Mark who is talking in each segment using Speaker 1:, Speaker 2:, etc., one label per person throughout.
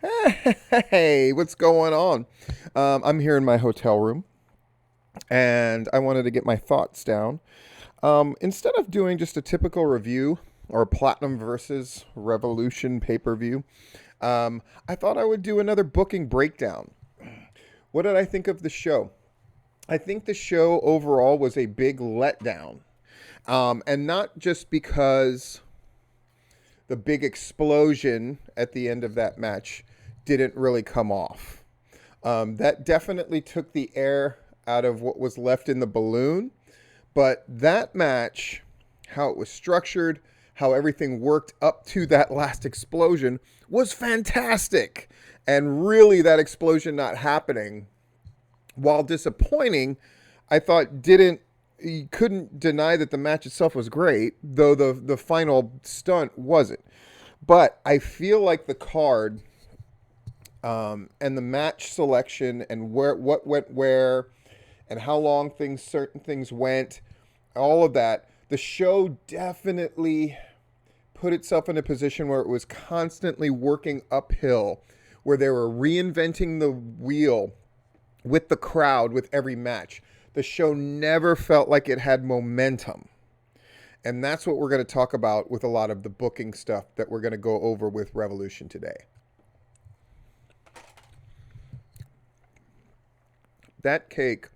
Speaker 1: Hey, what's going on? I'm here in my hotel room, and I wanted to get my thoughts down. Instead of doing just a typical review or Platinum versus Revolution pay per view, I thought I would do another booking breakdown. What did I think of the show? I think the show overall was a big letdown, and not just because the big explosion at the end of that match didn't really come off. That definitely took the air out of what was left in the balloon. But that match, how it was structured, how everything worked up to that last explosion was fantastic. And really, that explosion not happening, while disappointing, I thought didn't you couldn't deny that the match itself was great, though the final stunt wasn't. But I feel like the card and the match selection and where what went where and how long certain things went, all of that, the show definitely put itself in a position where it was constantly working uphill, where they were reinventing the wheel with the crowd with every match. The show never felt like it had momentum. And that's what we're going to talk about with a lot of the booking stuff that we're going to go over with Revolution today. That cake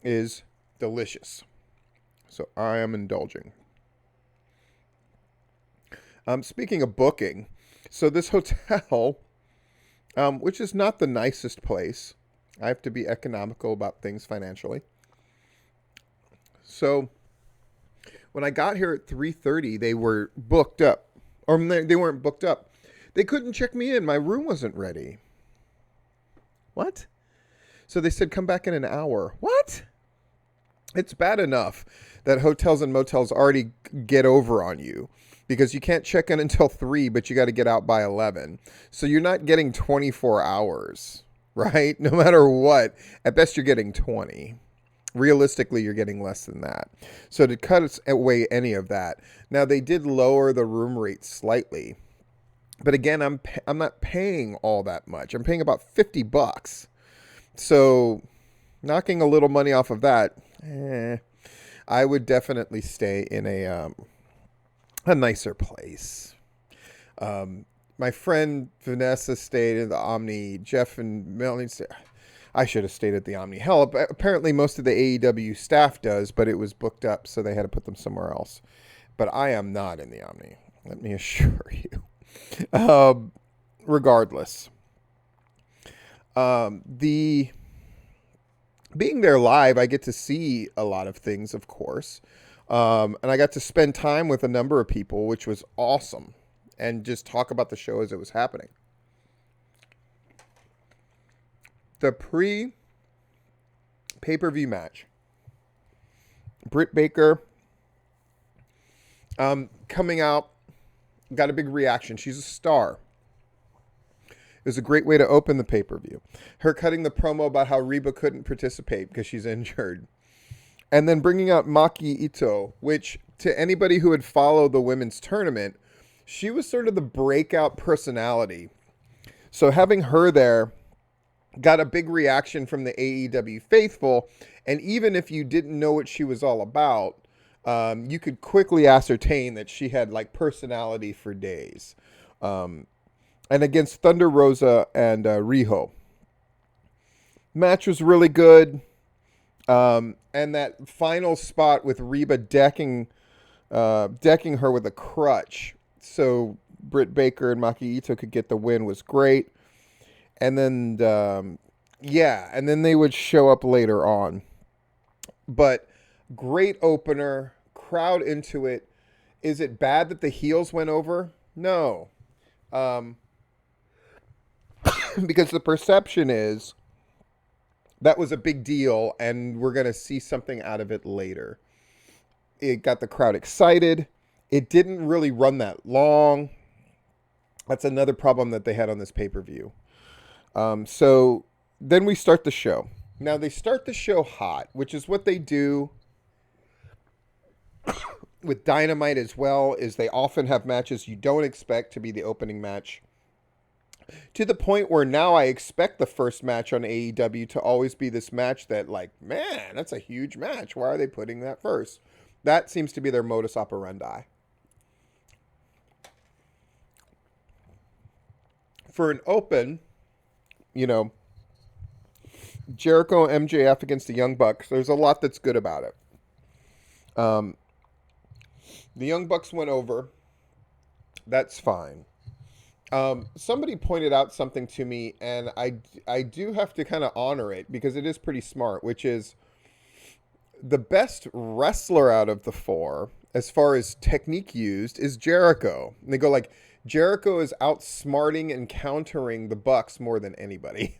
Speaker 1: is delicious. So I am indulging. Speaking of booking, so this hotel, which is not the nicest place, I have to be economical about things financially. So when I got here at 3:30, they were booked up, or they weren't booked up. They couldn't check me in. My room wasn't ready. What? So they said come back in an hour. What? It's bad enough that hotels and motels already get over on you because you can't check in until 3, but you got to get out by 11. So you're not getting 24 hours, right? No matter what, at best you're getting 20. Realistically, you're getting less than that. So to cut away any of that, now they did lower the room rate slightly, but again, I'm not paying all that much. I'm paying about $50. So knocking a little money off of that, I would definitely stay in a nicer place. My friend Vanessa stayed in the Omni. Jeff and Melanie stayed. I should have stayed at the Omni. Hell, apparently most of the AEW staff does, but it was booked up, so they had to put them somewhere else. But I am not in the Omni. Let me assure you. Regardless, the being there live, I get to see a lot of things, of course. And I got to spend time with a number of people, which was awesome. And just talk about the show as it was happening. The pay-per-view match. Britt Baker coming out, got a big reaction. She's a star. It was a great way to open the pay-per-view. Her cutting the promo about how Reba couldn't participate because she's injured. And then bringing out Maki Ito, which to anybody who had followed the women's tournament, she was sort of the breakout personality. So having her there got a big reaction from the AEW faithful. And even if you didn't know what she was all about, you could quickly ascertain that she had like personality for days. And against Thunder Rosa and Riho. Match was really good. And that final spot with Reba decking her with a crutch so Britt Baker and Maki Ito could get the win was great. And then, and then they would show up later on. But great opener, crowd into it. Is it bad that the heels went over? No. Because the perception is that was a big deal and we're going to see something out of it later. It got the crowd excited. It didn't really run that long. That's another problem that they had on this pay-per-view. So then we start the show. Now they start the show hot, which is what they do with Dynamite as well, is they often have matches you don't expect to be the opening match. To the point where now I expect the first match on AEW to always be this match that, like, man, that's a huge match. Why are they putting that first? That seems to be their modus operandi. For an open, you know, Jericho MJF against the Young Bucks, there's a lot that's good about it. The Young Bucks went over. That's fine. Somebody pointed out something to me, and I do have to kind of honor it because it is pretty smart, which is the best wrestler out of the four, as far as technique used, is Jericho. And they go like, Jericho is outsmarting and countering the Bucks more than anybody,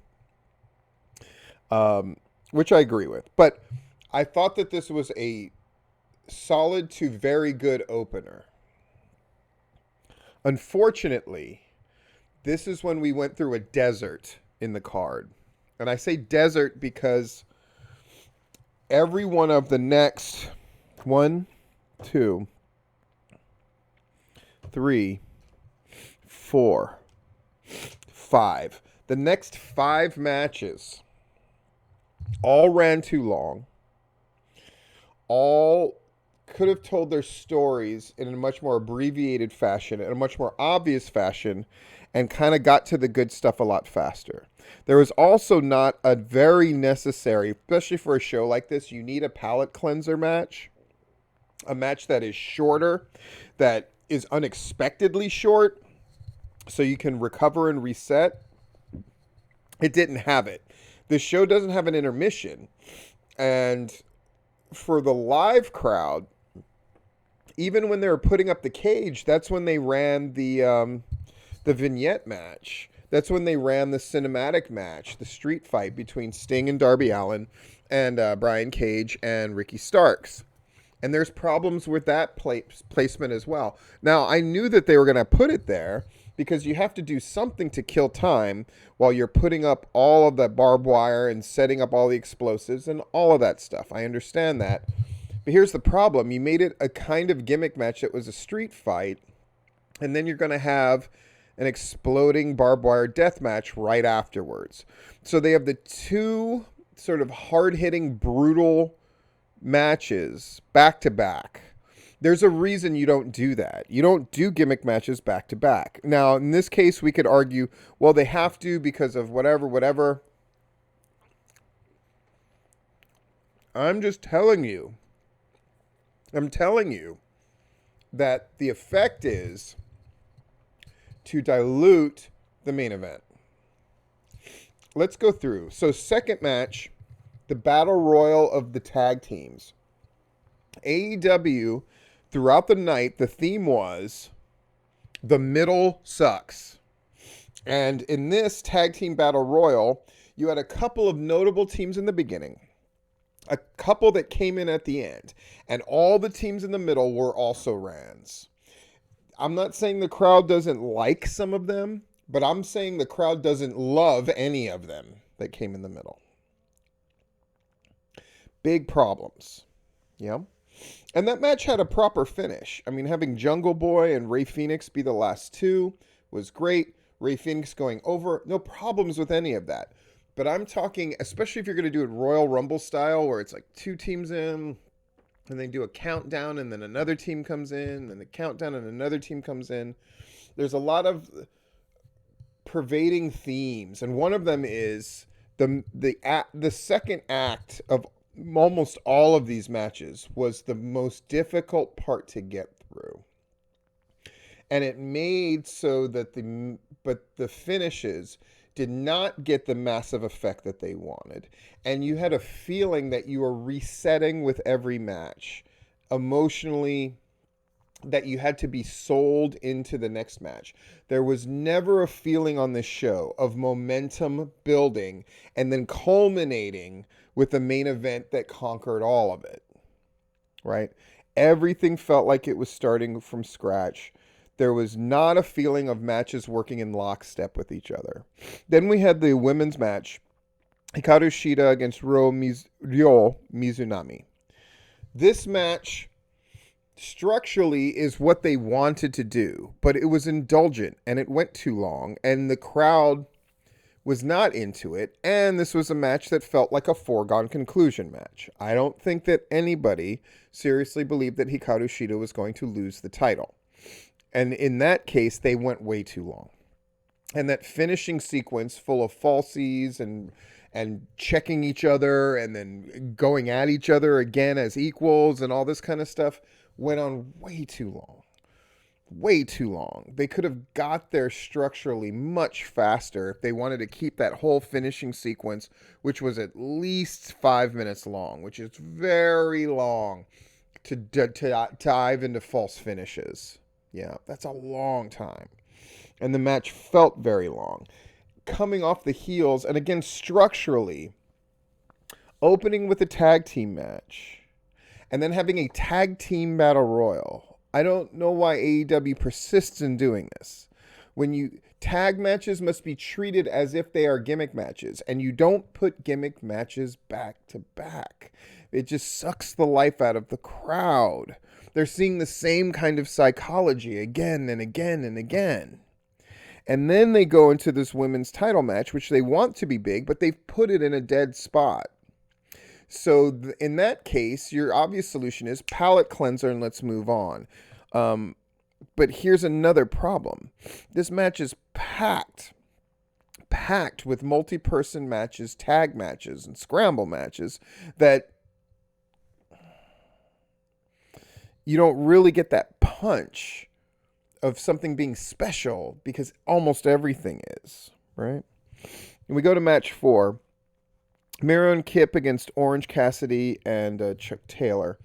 Speaker 1: which I agree with. But I thought that this was a solid to very good opener. Unfortunately, this is when we went through a desert in the card. And I say desert because every one of the next 1, 2, 3, 4, 5. The next 5 matches all ran too long. All could have told their stories in a much more abbreviated fashion, in a much more obvious fashion, and kind of got to the good stuff a lot faster. There was also not a very necessary, especially for a show like this, you need a palate cleanser match. A match that is shorter, that is unexpectedly short, so you can recover and reset. It didn't have it. The show doesn't have an intermission. And for the live crowd, even when they were putting up the cage, that's when they ran the vignette match. That's when they ran the cinematic match, the street fight between Sting and Darby Allin and Brian Cage and Ricky Starks. And there's problems with that placement as well. Now, I knew that they were going to put it there because you have to do something to kill time while you're putting up all of that barbed wire and setting up all the explosives and all of that stuff. I understand that. But here's the problem. You made it a kind of gimmick match that was a street fight, and then you're going to have an exploding barbed wire death match right afterwards. So they have the two sort of hard-hitting, brutal matches back to back. There's a reason you don't do that. You don't do gimmick matches back to back. Now, in this case, we could argue, well, they have to because of whatever. I'm just telling you. I'm telling you that the effect is to dilute the main event. Let's go through. So, second match, the Battle Royal of the tag teams. AEW, throughout the night, the theme was the middle sucks. And in this tag team Battle Royal, you had a couple of notable teams in the beginning, a couple that came in at the end, and all the teams in the middle were also Rans. I'm not saying the crowd doesn't like some of them, but I'm saying the crowd doesn't love any of them that came in the middle. Big problems. Yeah. And that match had a proper finish. I mean, having Jungle Boy and Rey Fenix be the last two was great. Rey Fenix going over, no problems with any of that. But I'm talking, especially if you're going to do it Royal Rumble style, where it's like 2 teams in, and they do a countdown, and then another team comes in, and the countdown, and another team comes in. There's a lot of pervading themes, and one of them is the second act of almost all of these matches was the most difficult part to get through. And it made so that the finishes did not get the massive effect that they wanted. And you had a feeling that you were resetting with every match. Emotionally, that you had to be sold into the next match. There was never a feeling on this show of momentum building and then culminating with the main event that conquered all of it. Right? Everything felt like it was starting from scratch. There was not a feeling of matches working in lockstep with each other. Then we had the women's match, Ikarushita against Ryo Mizunami. This match structurally is what they wanted to do, but it was indulgent and it went too long, and the crowd was not into it, and this was a match that felt like a foregone conclusion match. I don't think that anybody seriously believed that Ikarushita was going to lose the title. And in that case, they went way too long. And that finishing sequence full of falsies and checking each other and then going at each other again as equals and all this kind of stuff went on way too long. Way too long. They could have got there structurally much faster if they wanted to keep that whole finishing sequence, which was at least 5 minutes long, which is very long to dive into false finishes. Yeah, that's a long time. And the match felt very long. Coming off the heels, and again, structurally, opening with a tag team match, and then having a tag team battle royal. I don't know why AEW persists in doing this. Tag matches must be treated as if they are gimmick matches, and you don't put gimmick matches back to back. It just sucks the life out of the crowd. They're seeing the same kind of psychology again and again and again. And then they go into this women's title match, which they want to be big, but they've put it in a dead spot. So in that case, your obvious solution is palate cleanser and let's move on. But here's another problem. This match is packed with multi-person matches, tag matches, and scramble matches that you don't really get that punch of something being special because almost everything is, right? And we go to match 4. Miro and Kip against Orange Cassidy and Chuck Taylor.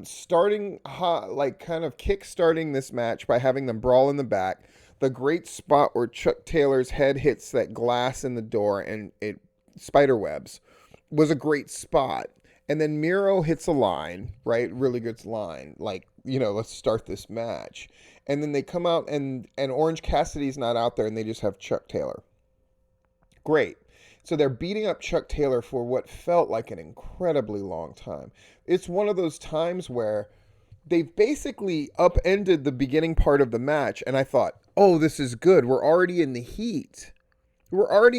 Speaker 1: Starting hot, kind of kick-starting this match by having them brawl in the back. The great spot where Chuck Taylor's head hits that glass in the door and it spiderwebs was a great spot. And then Miro hits a line, right? Really good line. Let's start this match. And then they come out and Orange Cassidy's not out there and they just have Chuck Taylor. Great. So they're beating up Chuck Taylor for what felt like an incredibly long time. It's one of those times where they've basically upended the beginning part of the match, and I thought, oh, this is good. We're already in the heat. We're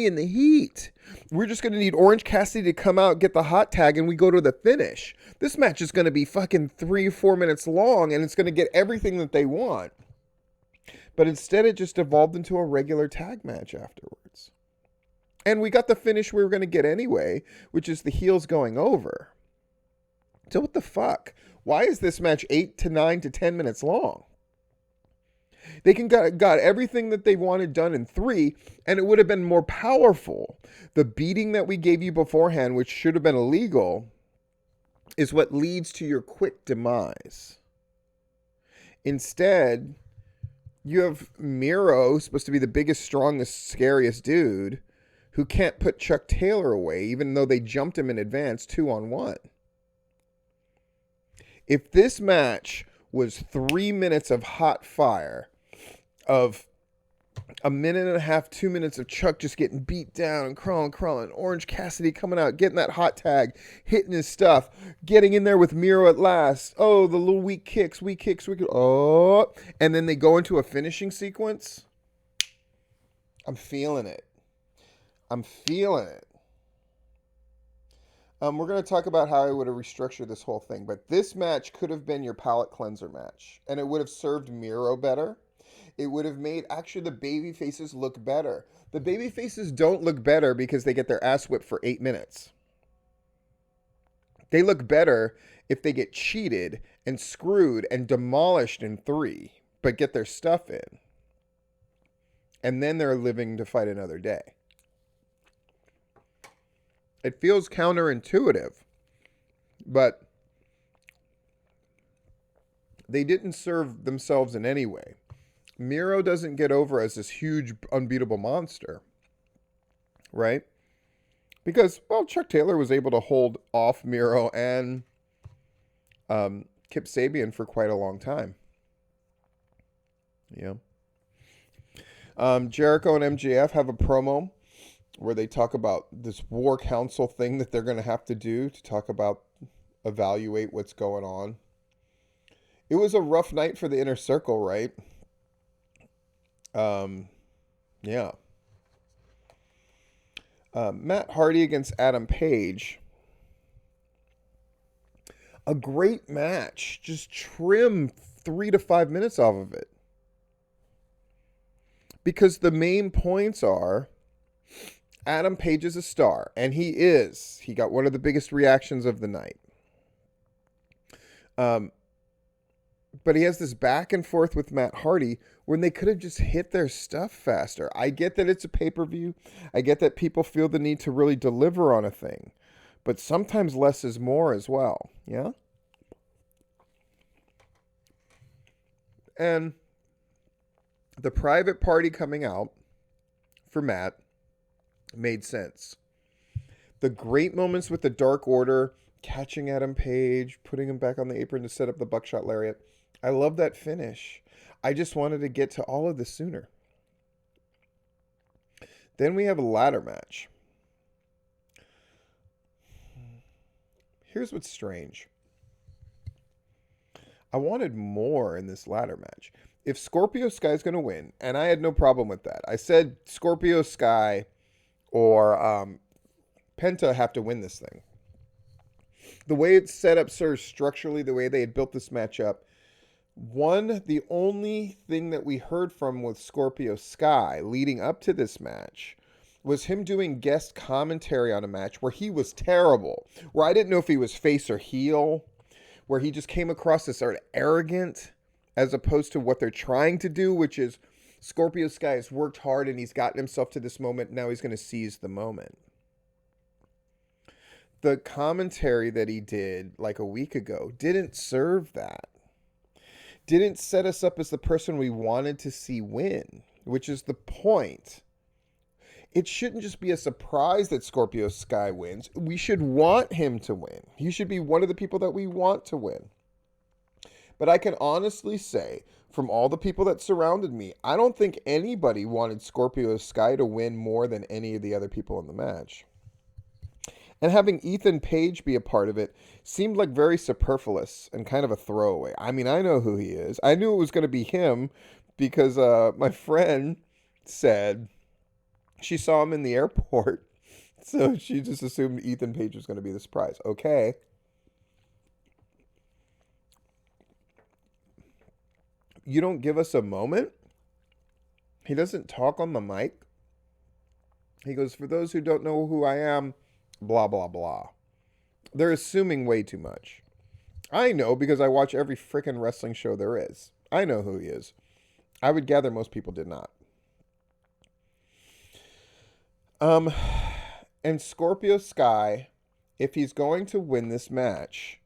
Speaker 1: just going to need Orange Cassidy to come out, get the hot tag, and we go to the finish. This match is going to be fucking 3 or 4 minutes long, and it's going to get everything that they want. But instead, it just evolved into a regular tag match afterwards. And we got the finish we were going to get anyway, which is the heels going over. So what the fuck? Why is this match 8 to 9 to 10 minutes long? They got everything that they wanted done in 3, and it would have been more powerful. The beating that we gave you beforehand, which should have been illegal, is what leads to your quick demise. Instead, you have Miro, supposed to be the biggest, strongest, scariest dude, who can't put Chuck Taylor away, even though they jumped him in advance 2-on-1. If this match was 3 minutes of hot fire, of a minute and a half, 2 minutes of Chuck just getting beat down and crawling, Orange Cassidy coming out, getting that hot tag, hitting his stuff, getting in there with Miro at last. Oh, the little weak kicks. Oh, and then they go into a finishing sequence. I'm feeling it. We're going to talk about how I would have restructured this whole thing, but this match could have been your palate cleanser match, and it would have served Miro better. It would have made, actually, the baby faces look better. The baby faces don't look better because they get their ass whipped for 8 minutes. They look better if they get cheated and screwed and demolished in 3, but get their stuff in. And then they're living to fight another day. It feels counterintuitive, but they didn't serve themselves in any way. Miro doesn't get over as this huge, unbeatable monster, right? Because, well, Chuck Taylor was able to hold off Miro and Kip Sabian for quite a long time. Yeah. Jericho and MJF have a promo where they talk about this war council thing that they're going to have to do to talk about, evaluate what's going on. It was a rough night for the inner circle, right? Um, yeah. Matt Hardy against Adam Page. A great match. Just trim 3 to 5 minutes off of it. Because the main points are Adam Page is a star, and he is. He got one of the biggest reactions of the night. But he has this back and forth with Matt Hardy when they could have just hit their stuff faster. I get that it's a pay-per-view. I get that people feel the need to really deliver on a thing. But sometimes less is more as well. Yeah? And the private party coming out for Matt made sense. The great moments with the Dark Order, catching Adam Page, putting him back on the apron to set up the buckshot lariat. I love that finish. I just wanted to get to all of this sooner. Then we have a ladder match. Here's what's strange. I wanted more in this ladder match. If Scorpio Sky is going to win, and I had no problem with that. I said Scorpio Sky or Penta have to win this thing. The way it's set up, sir, structurally, the way they had built this match up, the only thing that we heard from with Scorpio Sky leading up to this match was him doing guest commentary on a match where he was terrible, where I didn't know if he was face or heel, where he just came across as sort of arrogant as opposed to what they're trying to do, which is Scorpio Sky has worked hard and he's gotten himself to this moment. Now he's going to seize the moment. The commentary that he did like a week ago didn't serve that. Didn't set us up as the person we wanted to see win, which is the point. It shouldn't just be a surprise that Scorpio Sky wins. We should want him to win. He should be one of the people that we want to win. But I can honestly say, from all the people that surrounded me, I don't think anybody wanted Scorpio Sky to win more than any of the other people in the match. And having Ethan Page be a part of it seemed like very superfluous and kind of a throwaway. I mean, I know who he is. I knew it was going to be him because my friend said she saw him in the airport. So she just assumed Ethan Page was going to be the surprise. Okay. You don't give us a moment? He doesn't talk on the mic. He goes, for those who don't know who I am, blah, blah, blah. They're assuming way too much. I know because I watch every freaking wrestling show there is. I know who he is. I would gather most people did not. And Scorpio Sky, if he's going to win this match,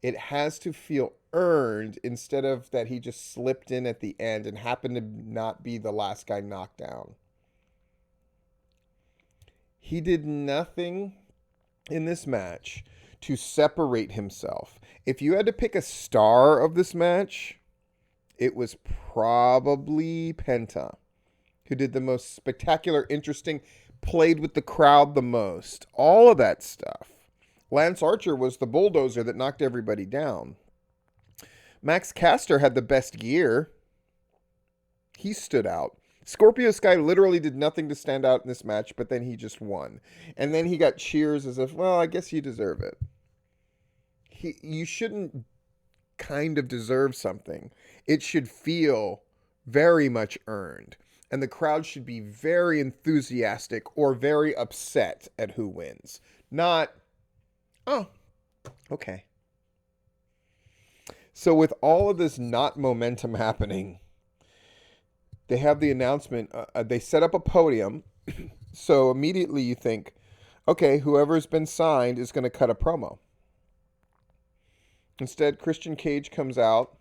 Speaker 1: it has to feel earned instead of that he just slipped in at the end and happened to not be the last guy knocked down. He did nothing in this match to separate himself. If you had to pick a star of this match, it was probably Penta, who did the most spectacular, interesting, played with the crowd the most. All of that stuff. Lance Archer was the bulldozer that knocked everybody down. Max Caster had the best gear. He stood out. Scorpio Sky literally did nothing to stand out in this match, but then he just won. And then he got cheers as if, well, I guess you deserve it. You shouldn't kind of deserve something. It should feel very much earned. And the crowd should be very enthusiastic or very upset at who wins. Not, oh, okay. So with all of this not momentum happening, they have the announcement. They set up a podium. So immediately you think, okay, whoever's been signed is going to cut a promo. Instead, Christian Cage comes out.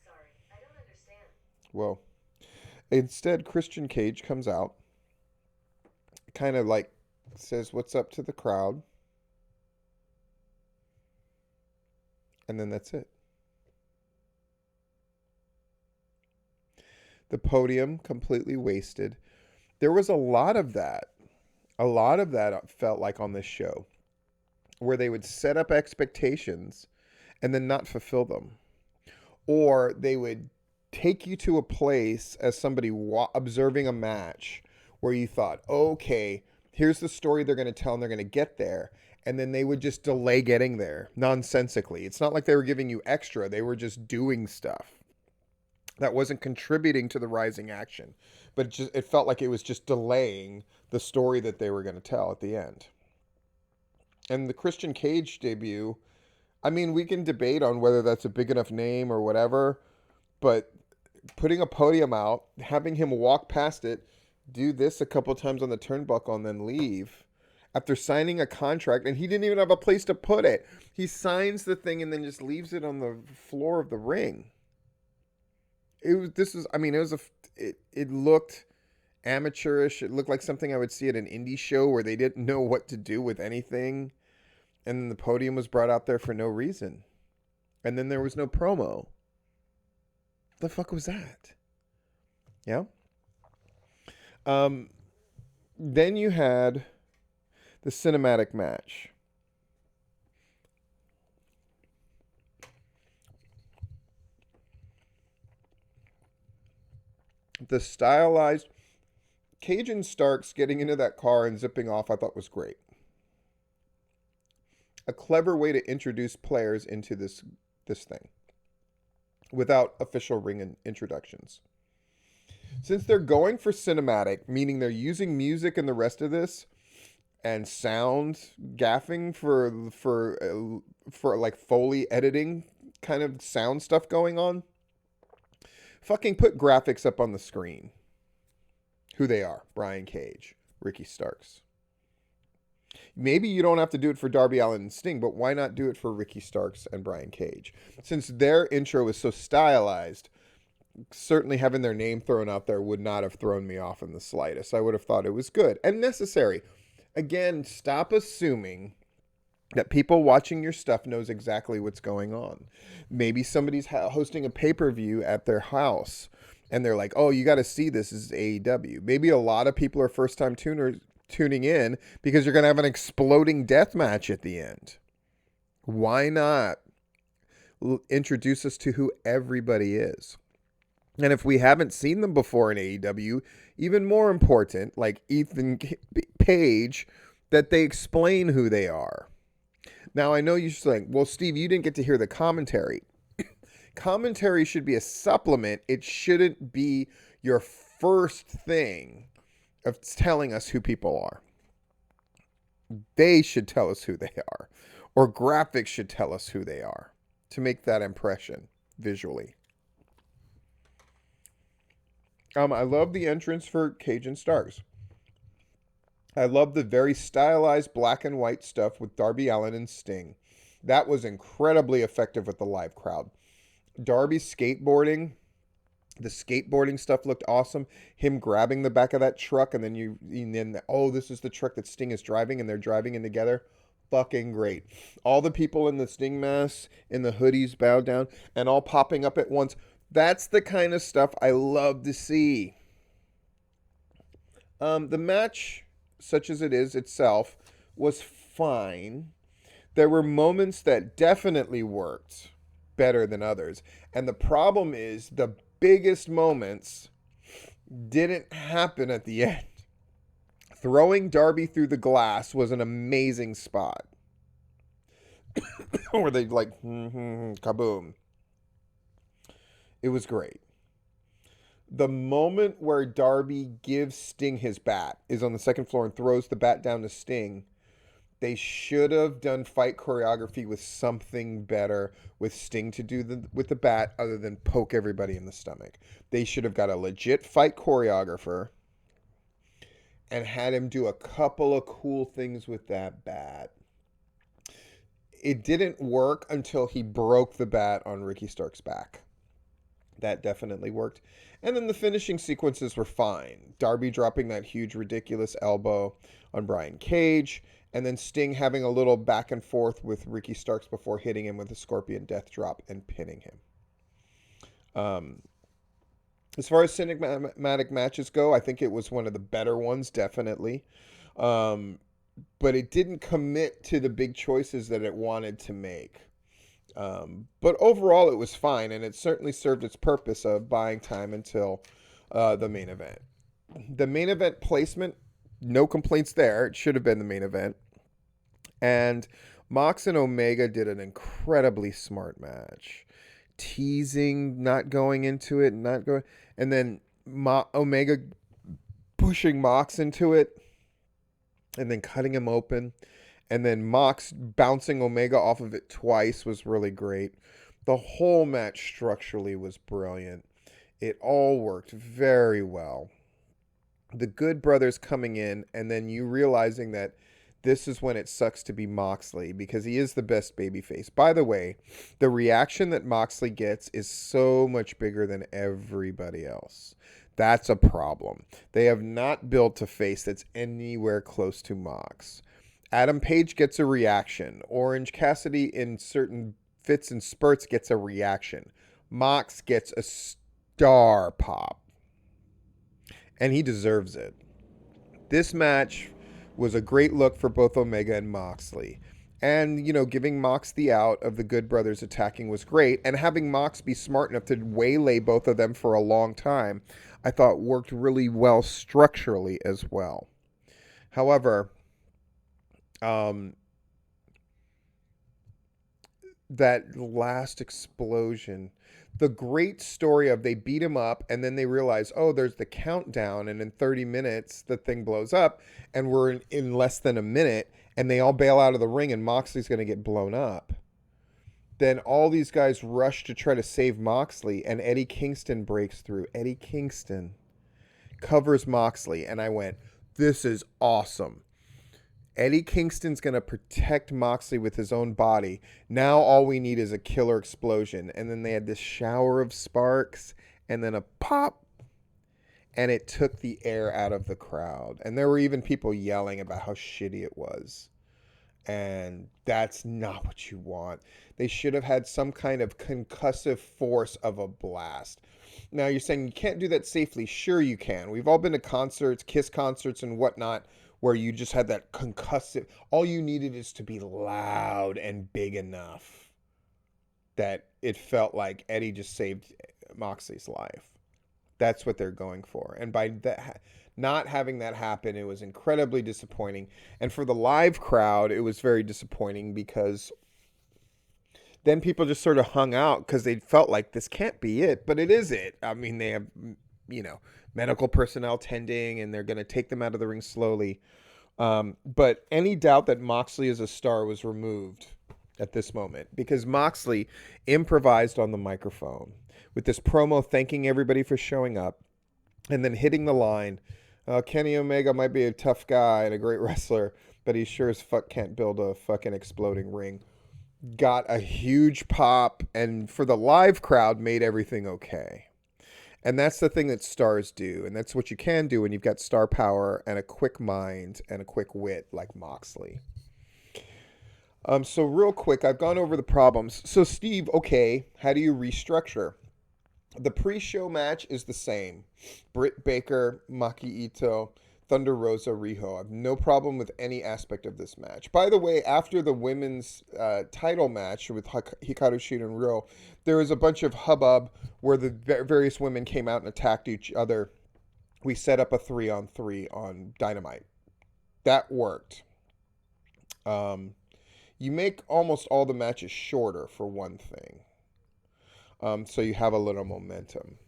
Speaker 2: Sorry, I don't understand.
Speaker 1: Whoa. Instead, Christian Cage comes out. Kind of like says what's up to the crowd. And then that's it. The podium completely wasted. There was a lot of that. A lot of that felt like on this show, where they would set up expectations and then not fulfill them. or they would take you to a place as somebody observing a match where you thought, okay, here's the story they're going to tell and they're going to get there. And then they would just delay getting there nonsensically. It's not like they were giving you extra, they were just doing stuff that wasn't contributing to the rising action. But it felt like it was just delaying the story that they were going to tell at the end. And the Christian Cage debut, I mean, we can debate on whether that's a big enough name or whatever, but putting a podium out, having him walk past it, do this a couple times on the turnbuckle, and then leave after signing a contract, and he didn't even have a place to put it. He signs the thing and then just leaves it on the floor of the ring. It looked amateurish. It looked like something I would see at an indie show where they didn't know what to do with anything. And then the podium was brought out there for no reason. And then there was no promo. The fuck was that? Yeah. Then you had the cinematic match. The stylized Cage and Starks getting into that car and zipping off, I thought was great. A clever way to introduce players into this thing without official ring introductions. Since they're going for cinematic, meaning they're using music and the rest of this and sound gaffing for like Foley editing kind of sound stuff going on, fucking put graphics up on the screen. Who they are: Brian Cage, Ricky Starks. Maybe you don't have to do it for Darby Allin and Sting, but why not do it for Ricky Starks and Brian Cage? Since their intro is so stylized, certainly having their name thrown out there would not have thrown me off in the slightest. I would have thought it was good and necessary. Again, stop assuming that people watching your stuff knows exactly what's going on. Maybe somebody's hosting a pay-per-view at their house and they're like, oh, you got to see this. This is AEW. Maybe a lot of people are first-time tuners tuning in because you're going to have an exploding death match at the end. Why not introduce us to who everybody is? And if we haven't seen them before in AEW, even more important, like Ethan Page, that they explain who they are. Now, I know you're saying, well, Steve, you didn't get to hear the commentary. Commentary should be a supplement. It shouldn't be your first thing of telling us who people are. They should tell us who they are. Or graphics should tell us who they are to make that impression visually. I love the entrance for Cage and Starks. I love the very stylized black and white stuff with Darby Allin and Sting. That was incredibly effective with the live crowd. Darby's skateboarding, the skateboarding stuff looked awesome. Him grabbing the back of that truck and then this is the truck that Sting is driving and they're driving in together. Fucking great. All the people in the Sting masks, in the hoodies bowed down and all popping up at once. That's the kind of stuff I love to see. The match, such as it is itself, was fine. There were moments that definitely worked better than others. And the problem is the biggest moments didn't happen at the end. Throwing Darby through the glass was an amazing spot. Where they like, kaboom. It was great. The moment where Darby gives Sting his bat is on the second floor and throws the bat down to Sting. They should have done fight choreography with something better with Sting to do with the bat other than poke everybody in the stomach. They should have got a legit fight choreographer and had him do a couple of cool things with that bat. It didn't work until he broke the bat on Ricky Stark's back. That definitely worked. And then the finishing sequences were fine. Darby dropping that huge, ridiculous elbow on Brian Cage. And then Sting having a little back and forth with Ricky Starks before hitting him with a Scorpion Death Drop and pinning him. As far as cinematic matches go, I think it was one of the better ones, definitely. But it didn't commit to the big choices that it wanted to make. But overall, it was fine, and it certainly served its purpose of buying time until the main event. The main event placement, no complaints there. It should have been the main event. And Mox and Omega did an incredibly smart match. Teasing, not going into it, not going, and then Omega pushing Mox into it, and then cutting him open, and then Mox bouncing Omega off of it twice was really great. The whole match structurally was brilliant. It all worked very well. The Good Brothers coming in, and then you realizing that this is when it sucks to be Moxley because he is the best babyface. By the way, the reaction that Moxley gets is so much bigger than everybody else. That's a problem. They have not built a face that's anywhere close to Mox. Adam Page gets a reaction. Orange Cassidy in certain fits and spurts gets a reaction. Mox gets a star pop. And he deserves it. This match was a great look for both Omega and Moxley. And, giving Mox the out of the Good Brothers attacking was great. And having Mox be smart enough to waylay both of them for a long time, I thought worked really well structurally as well. However, that last explosion, the great story of they beat him up and then they realize, oh, there's the countdown, and in 30 minutes the thing blows up, and we're in less than a minute, and they all bail out of the ring and Moxley's going to get blown up. Then all these guys rush to try to save Moxley, and Eddie Kingston breaks through. Eddie Kingston covers Moxley, and I went, this is awesome. Eddie Kingston's going to protect Moxley with his own body. Now all we need is a killer explosion. And then they had this shower of sparks and then a pop. And it took the air out of the crowd. And there were even people yelling about how shitty it was. And that's not what you want. They should have had some kind of concussive force of a blast. Now you're saying you can't do that safely. Sure you can. We've all been to concerts, Kiss concerts and whatnot, where you just had that concussive. All you needed is to be loud and big enough that it felt like Eddie just saved Moxley's life. That's what they're going for. And by that, not having that happen, it was incredibly disappointing. And for the live crowd, it was very disappointing because then people just sort of hung out because they felt like this can't be it, but it is it. I mean, they have, medical personnel tending, and they're going to take them out of the ring slowly. But any doubt that Moxley is a star was removed at this moment because Moxley improvised on the microphone with this promo thanking everybody for showing up and then hitting the line, Kenny Omega might be a tough guy and a great wrestler, but he sure as fuck can't build a fucking exploding ring. Got a huge pop, and for the live crowd made everything okay. And that's the thing that stars do. And that's what you can do when you've got star power and a quick mind and a quick wit like Moxley. So real quick, I've gone over the problems. So Steve, okay, how do you restructure? The pre-show match is the same. Britt Baker, Maki Ito, Thunder Rosa, Riho. I have no problem with any aspect of this match. By the way, after the women's title match with Hikarushita and Riho, there was a bunch of hubbub where the various women came out and attacked each other. We set up a 3-on-3 on Dynamite. That worked. You make almost all the matches shorter for one thing. So you have a little momentum.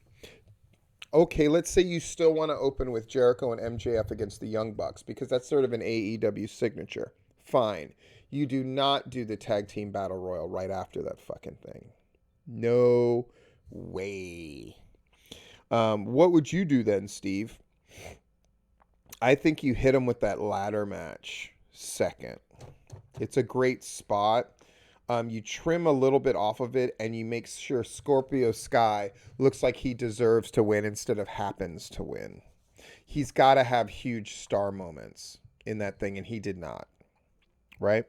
Speaker 1: Okay, let's say you still want to open with Jericho and MJF against the Young Bucks because that's sort of an AEW signature. Fine. You do not do the tag team battle royal right after that fucking thing. No way. What would you do then, Steve? I think you hit him with that ladder match second. It's a great spot. You trim a little bit off of it, and you make sure Scorpio Sky looks like he deserves to win instead of happens to win. He's got to have huge star moments in that thing, and he did not. Right?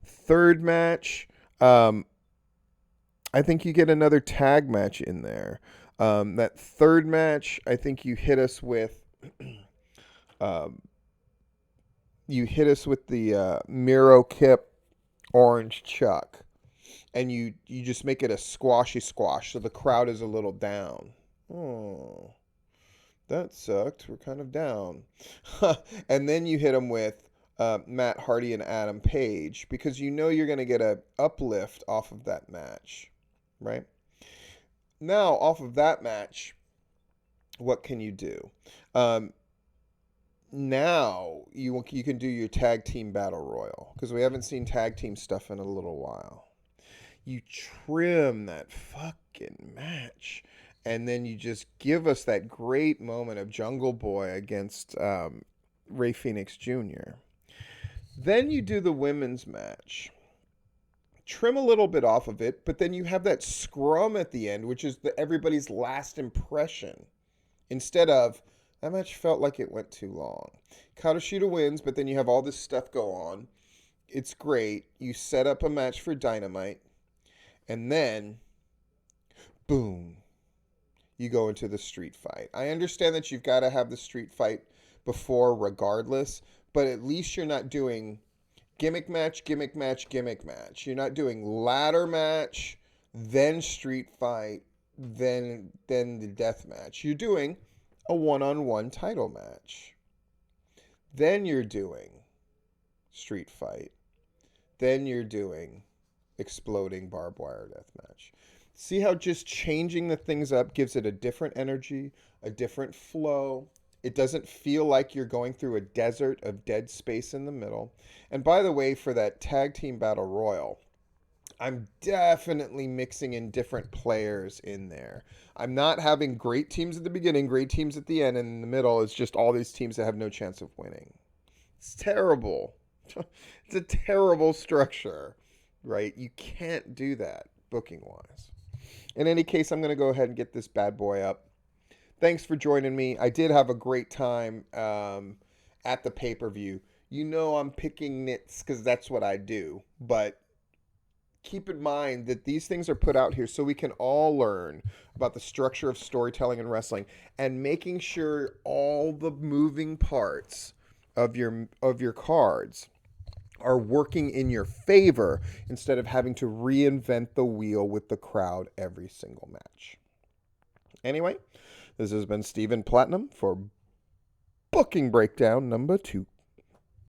Speaker 1: Third match, I think you get another tag match in there. That third match, I think you hit us with... the Miro Kip Orange Chuck. and you just make it a squashy squash so the crowd is a little down. Oh, that sucked. We're kind of down. And then you hit them with Matt Hardy and Adam Page because you know you're going to get a uplift off of that match, right? Now, off of that match, what can you do? Um, Now you can do your tag team battle royal because we haven't seen tag team stuff in a little while. You trim that fucking match, and then you just give us that great moment of Jungle Boy against Ray Phoenix Jr. Then you do the women's match. Trim a little bit off of it, but then you have that scrum at the end, which is everybody's last impression. Instead of that match felt like it went too long. Ikarushita wins, but then you have all this stuff go on. It's great. You set up a match for Dynamite, and then boom, you go into the street fight. I understand that you've got to have the street fight before regardless, but at least you're not doing gimmick match, gimmick match, gimmick match. You're not doing ladder match, then street fight, then the death match. You're doing a one-on-one title match. Then you're doing street fight. Then you're doing exploding barbed wire death match. See how just changing the things up gives it a different energy, a different flow. It doesn't feel like you're going through a desert of dead space in the middle. And by the way, for that tag team battle royal, I'm definitely mixing in different players in there. I'm not having great teams at the beginning, great teams at the end, and in the middle it's just all these teams that have no chance of winning. It's terrible. It's a terrible structure, right? You can't do that booking wise. In any case, I'm going to go ahead and get this bad boy up. Thanks for joining me. I did have a great time at the pay-per-view. You know I'm picking nits because that's what I do, but keep in mind that these things are put out here so we can all learn about the structure of storytelling and wrestling and making sure all the moving parts of your cards are working in your favor instead of having to reinvent the wheel with the crowd every single match. Anyway, this has been Steven Platinum for Booking Breakdown number 2.